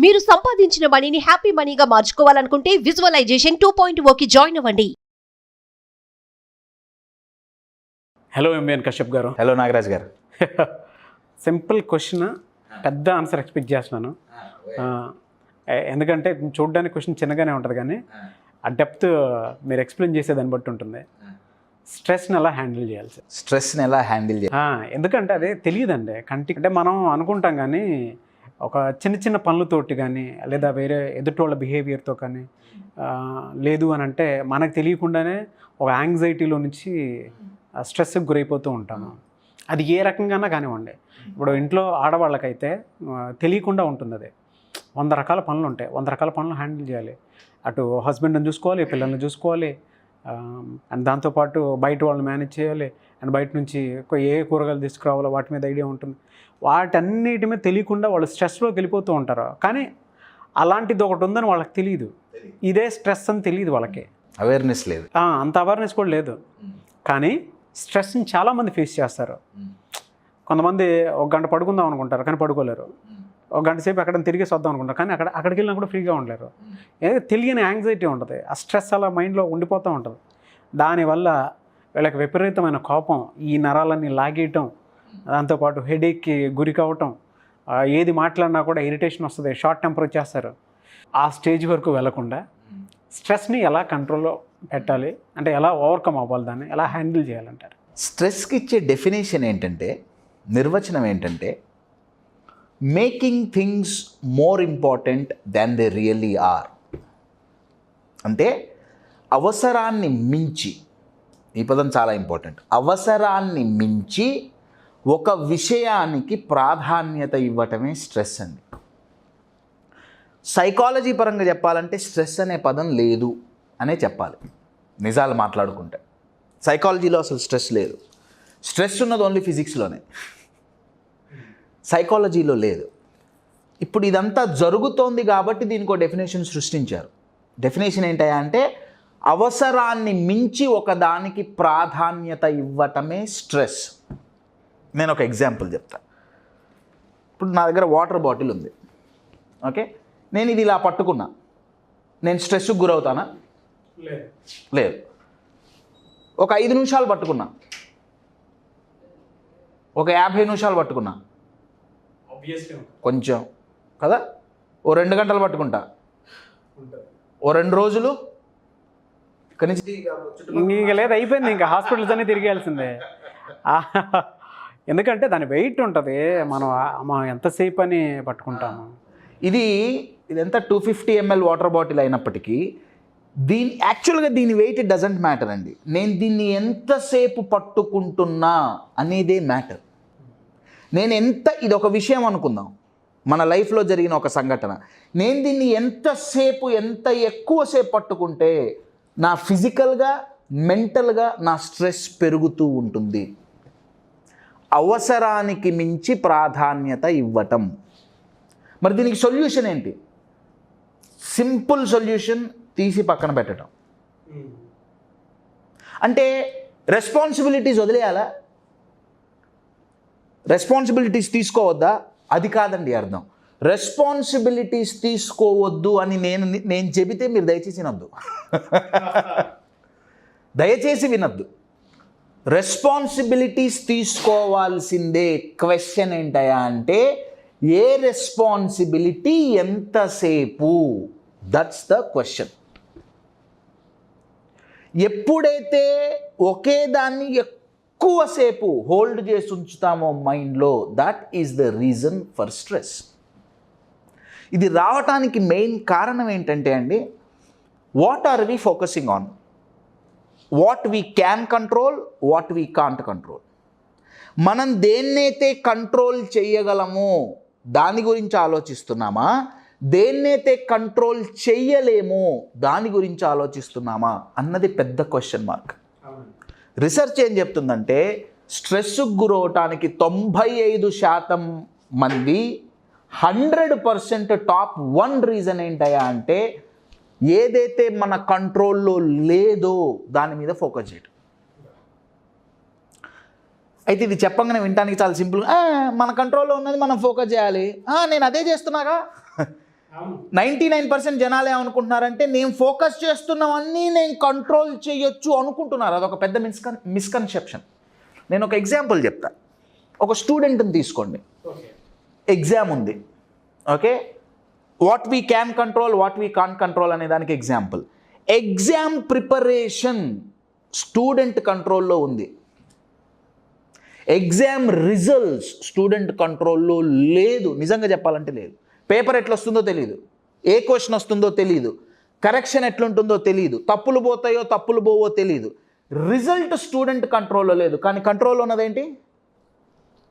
మీరు సంపాదించిన మనీని హ్యాపీ మనీగా మార్చుకోవాలనుకుంటే విజువలైజేషన్ 2.0కి జాయిన్ అవ్వండి. హలో ఎంబీఎన్ కశ్యప్ గారు. హలో నాగరాజ్ గారు. సింపుల్ క్వశ్చన్, పెద్ద ఆన్సర్ ఎక్స్పెక్ట్ చేస్తున్నాను. ఎందుకంటే చూడడానికి క్వశ్చన్ చిన్నగానే ఉంటుంది, కానీ ఆ డెప్త్ మీరు ఎక్స్ప్లెయిన్ చేసేదాన్ని బట్టి ఉంటుంది. స్ట్రెస్ని ఎలా హ్యాండిల్ చేయాలి సార్? స్ట్రెస్ని ఎలా హ్యాండిల్ చేయాలి? ఎందుకంటే అదే తెలియదండి కంటికి. అంటే మనం అనుకుంటాం, కానీ ఒక చిన్న చిన్న పనులతోటి కానీ లేదా వేరే ఎదుటోళ్ళ బిహేవియర్తో కానీ లేదు అని అంటే మనకు తెలియకుండానే ఒక యాంగ్జైటీలో నుంచి స్ట్రెస్కి గురైపోతూ ఉంటాము. అది ఏ రకంగానే కానివ్వండి. ఇప్పుడు ఇంట్లో ఆడవాళ్ళకైతే తెలియకుండా ఉంటుంది. అది 100 రకాల పనులు ఉంటాయి. 100 రకాల పనులు హ్యాండిల్ చేయాలి. అటు హస్బెండ్ని చూసుకోవాలి, పిల్లల్ని చూసుకోవాలి, అండ్ దాంతోపాటు బయట వాళ్ళని మేనేజ్ చేయాలి, అండ్ బయట నుంచి ఏ కూరగాయలు తీసుకురావాలో వాటి మీద ఐడియా ఉంటుంది. వాటన్నిటి మీద తెలియకుండా వాళ్ళు స్ట్రెస్లోకి వెళ్ళిపోతూ ఉంటారు. కానీ అలాంటిది ఒకటి ఉందని వాళ్ళకి తెలియదు. ఇదే స్ట్రెస్ అని తెలియదు వాళ్ళకి. అవేర్నెస్ లేదు, అంత అవేర్నెస్ కూడా లేదు. కానీ స్ట్రెస్ని చాలామంది ఫేస్ చేస్తారు. కొంతమంది 1 గంట పడుకుందాం అనుకుంటారు, కానీ పడుకోలేరు. 1 గంట సేపు ఎక్కడ తిరిగేసి వద్దాం అనుకుంటారు, కానీ అక్కడికి వెళ్ళినా కూడా ఫ్రీగా ఉండలేరు. ఏదో తెలియని యాంగ్జైటీ ఉంటుంది. ఆ స్ట్రెస్ అలా మైండ్లో ఉండిపోతూ ఉంటుంది. దానివల్ల వీళ్ళకి విపరీతమైన కోపం, ఈ నరాలన్నీ లాగేయటం, దాంతోపాటు హెడేక్కి గురి కావటం, ఏది మాట్లాడినా కూడా ఇరిటేషన్ వస్తుంది, షార్ట్ టెంపర్ వచ్చేస్తారు. ఆ స్టేజ్ వరకు వెళ్లకుండా స్ట్రెస్ని ఎలా కంట్రోల్లో పెట్టాలి, అంటే ఎలా ఓవర్కమ్ అవ్వాలి, దాన్ని ఎలా హ్యాండిల్ చేయాలంటారు? స్ట్రెస్కి ఇచ్చే డెఫినేషన్ ఏంటంటే, నిర్వచనం ఏంటంటే, making things more important than they really are. అంటే అవసరాన్ని మించి, ఈ పదం చాలా ఇంపార్టెంట్, అవసరాన్ని మించి ఒక విషయానికి ప్రాధాన్యత ఇవ్వటమే స్ట్రెస్ అండి. సైకాలజీ పరంగా చెప్పాలంటే స్ట్రెస్ అనే పదం లేదు అనే చెప్పాలి. నిజాలు మాట్లాడుకుంటే సైకాలజీలో అసలు స్ట్రెస్ లేదు. స్ట్రెస్ ఉన్నది ఓన్లీ ఫిజిక్స్లోనే, సైకాలజీలో లేదు. ఇప్పుడు ఇదంతా జరుగుతోంది కాబట్టి దీనికి ఒక డెఫినేషన్ సృష్టించారు. డెఫినేషన్ ఏంటయ్యా అంటే, అవసరాన్ని మించి ఒకదానికి ప్రాధాన్యత ఇవ్వటమే స్ట్రెస్. నేను ఒక ఎగ్జాంపుల్ చెప్తా. ఇప్పుడు నా దగ్గర వాటర్ బాటిల్ ఉంది, ఓకే, నేను ఇది ఇలా పట్టుకున్నా, నేను స్ట్రెస్కి గురవుతానా? లేదు. ఒక 5 నిమిషాలు పట్టుకున్నా, ఒక 50 నిమిషాలు పట్టుకున్నా, కొంచెం కదా, ఓ 2 గంటలు పట్టుకుంటా, ఓ 2 రోజులు ఇంకా లేదు, అయిపోయింది. ఇంకా హాస్పిటల్స్ అన్నీ తిరిగేయాల్సిందే. ఎందుకంటే దాని వెయిట్ ఉంటుంది. మనం ఎంతసేపు అని పట్టుకుంటాము. ఇదంతా 250 ml వాటర్ బాటిల్ అయినప్పటికీ యాక్చువల్గా దీని వెయిట్ డజంట్ మ్యాటర్ అండి. నేను దీన్ని ఎంతసేపు పట్టుకుంటున్నా అనేదే మ్యాటర్. ఇది ఒక విషయం అనుకుందాం, మన లైఫ్లో జరిగిన ఒక సంఘటన. నేను దీన్ని ఎంత ఎక్కువసేపు పట్టుకుంటే నా ఫిజికల్గా, మెంటల్గా నా స్ట్రెస్ పెరుగుతూ ఉంటుంది. అవసరానికి మించి ప్రాధాన్యత ఇవ్వటం. మరి దీనికి సొల్యూషన్ ఏంటి? సింపుల్ సొల్యూషన్, తీసి పక్కన పెట్టడం. అంటే రెస్పాన్సిబిలిటీస్ వదిలేయాలా? రెస్పాన్సిబిలిటీస్ తీసుకోవద్దా? అది కాదండి అర్థం. రెస్పాన్సిబిలిటీస్ తీసుకోవద్దు అని నేను చెబితే మీరు దయచేసి వినొద్దు. దయచేసి వినొద్దు. రెస్పాన్సిబిలిటీస్ తీసుకోవాల్సిందే. క్వశ్చన్ ఏంటయా అంటే, ఏ రెస్పాన్సిబిలిటీ ఎంతసేపు? That's the question. ఎప్పుడైతే ఒకే దాన్ని ఎక్కువసేపు హోల్డ్ చేసి ఉంచుతామో మైండ్లో, that is the reason for stress. ఇది రావటానికి మెయిన్ కారణం ఏంటంటే అండి, what are we focusing on? What we can control, what we can't control. మనం దేన్నైతే కంట్రోల్ చేయగలమో దాని గురించి ఆలోచిస్తున్నామా, దేన్నైతే కంట్రోల్ చెయ్యలేమో దాని గురించి ఆలోచిస్తున్నామా అన్నది పెద్ద క్వశ్చన్ మార్క్. రిసెర్చ్ ఏం చెప్తుందంటే, స్ట్రెస్కు గురవటానికి 95% మంది 100% టాప్ 1 రీజన్ ఏంటయ్యా అంటే, ఏదైతే మన కంట్రోల్లో లేదో దాని మీద ఫోకస్ చేయడం. అయితే ఇది చెప్పంగానే వినడానికి చాలా సింపుల్, మన కంట్రోల్లో ఉన్నది మనం ఫోకస్ చేయాలి, నేను అదే చేస్తున్నాగా 99% జనాలు ఏమనుకుంటున్నారంటే నేను ఫోకస్ చేస్తున్నవన్నీ నేను కంట్రోల్ చేయొచ్చు అనుకుంటున్నారు. అదొక పెద్ద మిస్కన్సెప్షన్. నేను ఒక ఎగ్జాంపుల్ చెప్తా. ఒక స్టూడెంట్ని తీసుకోండి, ఎగ్జామ్ ఉంది, okay, what we can control, what we can't control అనే దానికి ఎగ్జాంపుల్. ఎగ్జామ్ ప్రిపరేషన్ స్టూడెంట్ కంట్రోల్లో ఉంది, ఎగ్జామ్ రిజల్ట్స్ స్టూడెంట్ కంట్రోల్లో లేదు. నిజంగా చెప్పాలంటే లేదు. పేపర్ ఎట్లా వస్తుందో తెలియదు, ఏ క్వశ్చన్ వస్తుందో తెలియదు, కరెక్షన్ ఎట్లుంటుందో తెలియదు, తప్పులు పోతాయో తప్పులు పోవో తెలియదు. రిజల్ట్ స్టూడెంట్ కంట్రోల్లో లేదు, కానీ కంట్రోల్లో ఉన్నదేంటి?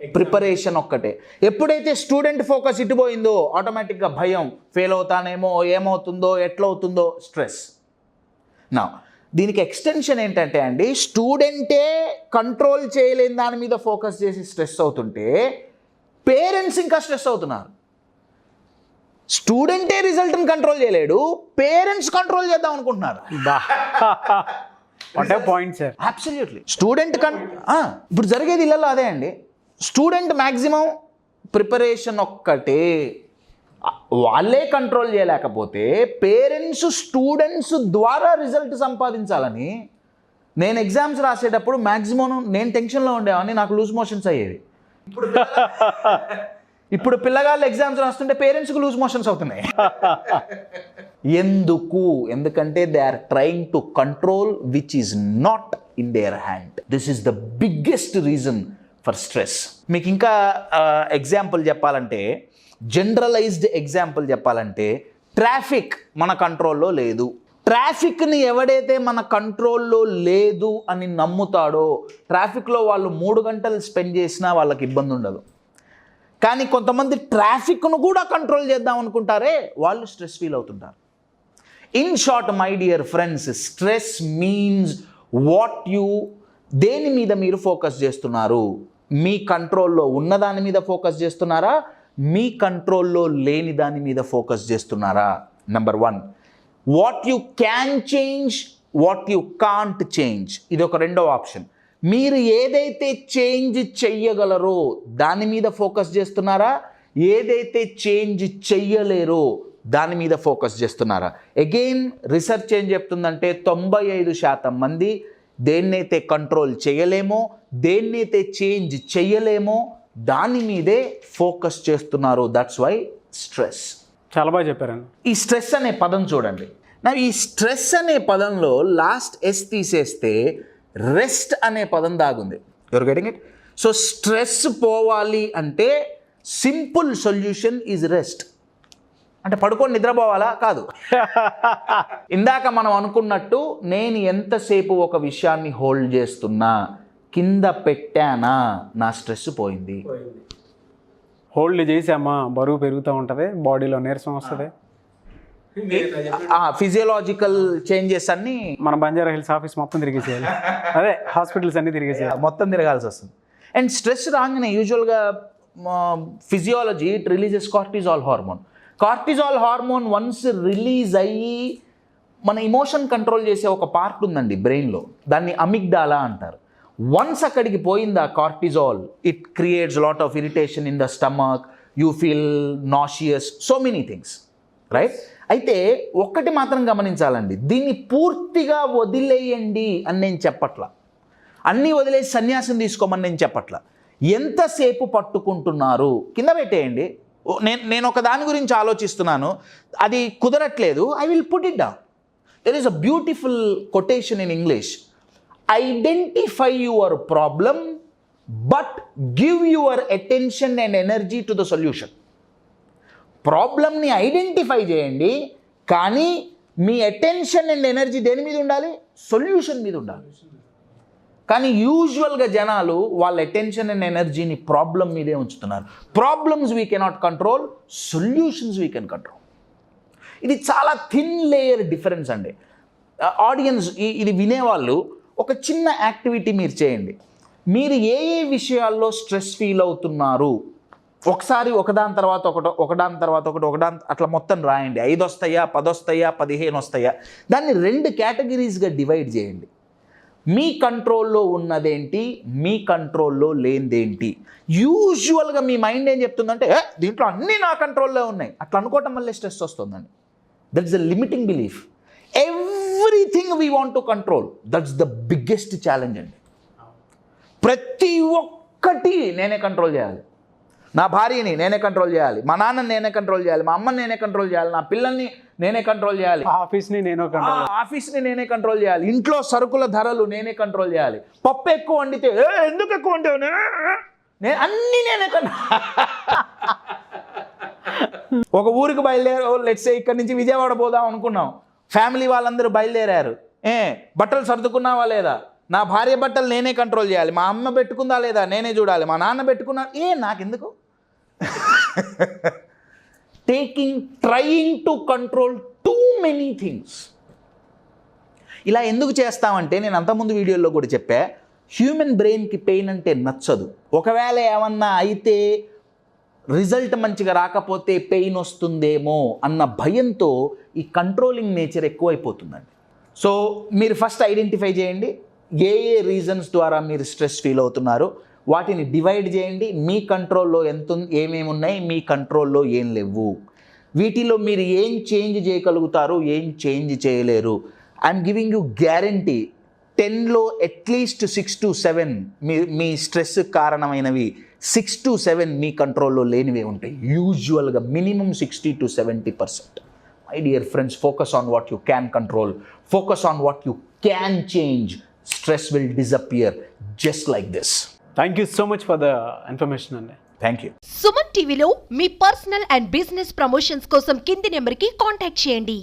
ప్రిపరేషన్ ఒక్కటే. ఎప్పుడైతే స్టూడెంట్ ఫోకస్ ఇటుపోయిందో ఆటోమేటిక్గా భయం, ఫెయిల్ అవుతానేమో, ఏమవుతుందో, ఎట్లవుతుందో, స్ట్రెస్. నా దీనికి ఎక్స్టెన్షన్ ఏంటంటే అండి, స్టూడెంటే కంట్రోల్ చేయలేని దాని మీద ఫోకస్ చేసి స్ట్రెస్ అవుతుంటే పేరెంట్స్ ఇంకా స్ట్రెస్ అవుతున్నారు. స్టూడెంటే రిజల్ట్ని కంట్రోల్ చేయలేడు, పేరెంట్స్ కంట్రోల్ చేద్దాం అనుకుంటున్నారు. Point sir. అబ్సల్యూట్లీ. స్టూడెంట్ ఇప్పుడు జరిగేది ఇళ్ళల్లో అదే అండి. స్టూడెంట్ మ్యాక్సిమం ప్రిపరేషన్ ఒక్కటే, వాళ్ళే కంట్రోల్ చేయలేకపోతే పేరెంట్స్ స్టూడెంట్స్ ద్వారా రిజల్ట్ సంపాదించాలని. నేను ఎగ్జామ్స్ రాసేటప్పుడు మ్యాక్సిమం నేను టెన్షన్లో ఉండేవాడిని, నాకు లూజ్ మోషన్స్ అయ్యేవి. ఇప్పుడు పిల్లగాళ్ళు ఎగ్జామ్స్ రాస్తుంటే పేరెంట్స్కి లూజ్ మోషన్స్ అవుతున్నాయి. ఎందుకంటే they are trying to control which is not in their hand. This is the biggest reason for stress. మీకు ఇంకా ఎగ్జాంపుల్ చెప్పాలంటే, జనరలైజ్డ్ ఎగ్జాంపుల్ చెప్పాలంటే, ట్రాఫిక్ మన కంట్రోల్లో లేదు. ట్రాఫిక్ని ఎవడైతే మన కంట్రోల్లో లేదు అని నమ్ముతాడో, ట్రాఫిక్లో వాళ్ళు 3 గంటలు స్పెండ్ చేసినా వాళ్ళకి ఇబ్బంది ఉండదు. కానీ కొంతమంది ట్రాఫిక్ను కూడా కంట్రోల్ చేద్దాం అనుకుంటారే, వాళ్ళు స్ట్రెస్ ఫీల్ అవుతుంటారు. In short my dear friends, stress means దేని మీద మీరు ఫోకస్ చేస్తున్నారు. మీ కంట్రోల్లో ఉన్న దాని మీద ఫోకస్ చేస్తున్నారా, మీ కంట్రోల్లో లేని దాని మీద ఫోకస్ చేస్తున్నారా? Number 1, what you can change, what you can't change. ఇది ఒక రెండో ఆప్షన్. మీరు ఏదైతే చేంజ్ చెయ్యగలరో దాని మీద ఫోకస్ చేస్తున్నారా, ఏదైతే చేంజ్ చెయ్యలేరో దాని మీద ఫోకస్ చేస్తున్నారా? అగైన్ రీసెర్చ్ ఏం చెప్తుందంటే 95% మంది దేన్నైతే కంట్రోల్ చేయలేమో, దేన్నైతే చేంజ్ చెయ్యలేమో దాని మీదే ఫోకస్ చేస్తున్నారు. That's why stress. చాలా బాగా చెప్పారండి. ఈ స్ట్రెస్ అనే పదం చూడండి. ఈ స్ట్రెస్ అనే పదంలో లాస్ట్ ఎస్ తీసేస్తే రెస్ట్ అనే పదం దాగుంది. You're getting it? So stress పోవాలి అంటే సింపుల్ సొల్యూషన్ ఈజ్ రెస్ట్. అంటే పడుకొని నిద్రపోవాలా? కాదు. ఇందాక మనం అనుకున్నట్టు, నేను ఎంతసేపు ఒక విషయాన్ని హోల్డ్ చేస్తున్నా, కింద పెట్టానా, నా స్ట్రెస్ పోయింది. హోల్డ్ చేసామా బరువు పెరుగుతూ ఉంటుంది, బాడీలో నీరసం వస్తుంది. ఫిజియోలాజికల్ చేంజెస్ అన్నీ మన బంజారా హిల్స్ ఆఫీస్ మొత్తం తిరిగేసేయాలి, అదే హాస్పిటల్స్ అన్నీ తిరిగేసేయాలి, మొత్తం తిరగాల్సి వస్తుంది. అండ్ స్ట్రెస్ రాగానే యూజువల్గా physiology it releases cortisol hormone. Cortisol hormone once release అయ్యి మన ఇమోషన్ కంట్రోల్ చేసే ఒక పార్ట్ ఉందండి బ్రెయిన్లో, దాన్ని అమిగ్డాలా అంటారు. వన్స్ అక్కడికి పోయిందా cortisol, it creates lot of irritation in the stomach, you feel nauseous, so many things, right? అయితే ఒక్కటి మాత్రం గమనించాలండి, దీన్ని పూర్తిగా వదిలేయండి అని నేను చెప్పట్లా, అన్నీ వదిలేసి సన్యాసం తీసుకోమని నేను చెప్పట్లా. ఎంతసేపు పట్టుకుంటున్నారు, కింద పెట్టేయండి. నేను ఒక దాని గురించి ఆలోచిస్తున్నాను, అది కుదరట్లేదు, I will put it down. There is a beautiful quotation in English, identify your problem but give your attention and energy to the solution. ప్రాబ్లమ్ని ఐడెంటిఫై చేయండి, కానీ మీ అటెన్షన్ అండ్ ఎనర్జీ దేని మీద ఉండాలి? సొల్యూషన్ మీద ఉండాలి. కానీ యూజువల్గా జనాలు వాళ్ళ అటెన్షన్ అండ్ ఎనర్జీని ప్రాబ్లం మీదే ఉంచుతున్నారు. Problems we cannot control, solutions we can control. ఇది చాలా థిన్ లేయర్ డిఫరెన్స్ అండి. ఆడియన్స్, ఇది వినేవాళ్ళు ఒక చిన్న యాక్టివిటీ మీరు చేయండి. మీరు ఏ ఏ విషయాల్లో స్ట్రెస్ ఫీల్ అవుతున్నారు ఒకసారి ఒకదాని తర్వాత ఒకటి అట్లా మొత్తం రాయండి. 5 వస్తాయా, 10 వస్తాయా, 15 వస్తాయా, దాన్ని 2 కేటగిరీస్గా డివైడ్ చేయండి. మీ కంట్రోల్లో ఉన్నదేంటి, మీ కంట్రోల్లో లేనిదేంటి. యూజువల్గా మీ మైండ్ ఏం చెప్తుందంటే దీంట్లో అన్నీ నా కంట్రోల్లో ఉన్నాయి, అట్లా అనుకోవటం వల్లే స్ట్రెస్ వస్తుందండి. That is the limiting belief. Everything we want to control, that's the biggest challenge అండి. ప్రతి ఒక్కటి నేనే కంట్రోల్ చేయాలి. నా భార్యని నేనే కంట్రోల్ చేయాలి, మా నాన్నని నేనే కంట్రోల్ చేయాలి, మా అమ్మని నేనే కంట్రోల్ చేయాలి, నా పిల్లల్ని నేనే కంట్రోల్ చేయాలి, ఆఫీస్ని నేను ఆఫీస్ని నేనే కంట్రోల్ చేయాలి, ఇంట్లో సరుకుల ధరలు నేనే కంట్రోల్ చేయాలి. పప్పు ఎక్కువ వండితే ఎందుకు ఎక్కువ వండావు, నేను అన్నీ నేనే ఒక ఊరికి లెట్స్ సే ఇక్కడి నుంచి విజయవాడ పోదాం అనుకున్నాం, ఫ్యామిలీ వాళ్ళందరూ బయలుదేరారు. బట్టలు సర్దుకున్నావా లేదా, నా భార్య బట్టలు నేనే కంట్రోల్ చేయాలి, మా అమ్మ పెట్టుకుందా లేదా నేనే చూడాలి, మా నాన్న పెట్టుకున్నా నాకెందుకు. Trying to control too many things. ఇలా ఎందుకు చేస్తామంటే నేను అంతకుముందు వీడియోలో కూడా చెప్పా, హ్యూమన్ బ్రెయిన్కి పెయిన్ అంటే నచ్చదు. ఒకవేళ ఏమన్నా అయితే రిజల్ట్ మంచిగా రాకపోతే పెయిన్ వస్తుందేమో అన్న భయంతో ఈ కంట్రోలింగ్ నేచర్ ఎక్కువైపోతుందండి. సో మీరు ఫస్ట్ ఐడెంటిఫై చేయండి ఏ రీజన్స్ ద్వారా మీరు స్ట్రెస్ ఫీల్ అవుతున్నారు, వాటిని డివైడ్ చేయండి. మీ కంట్రోల్లో ఏమేమి ఉన్నాయి, మీ కంట్రోల్లో ఏం లేవు, వీటిలో మీరు ఏం చేంజ్ చేయగలుగుతారు, ఏం చేంజ్ చేయలేరు. ఐఎమ్ గివింగ్ యూ గ్యారంటీ 10లో అట్లీస్ట్ 6 to 7 మీ స్ట్రెస్ కారణమైనవి 6 to 7 మీ కంట్రోల్లో లేనివే ఉంటాయి. యూజువల్గా minimum 60 to 70%. My dear friends, focus on what you can control, focus on what you can change. Stress will disappear just like this. Thank you so much for the information అండి. Thank you. Suman టీవీలో మీ personal and business promotions కోసం కింది నెంబర్కి contact చేయండి.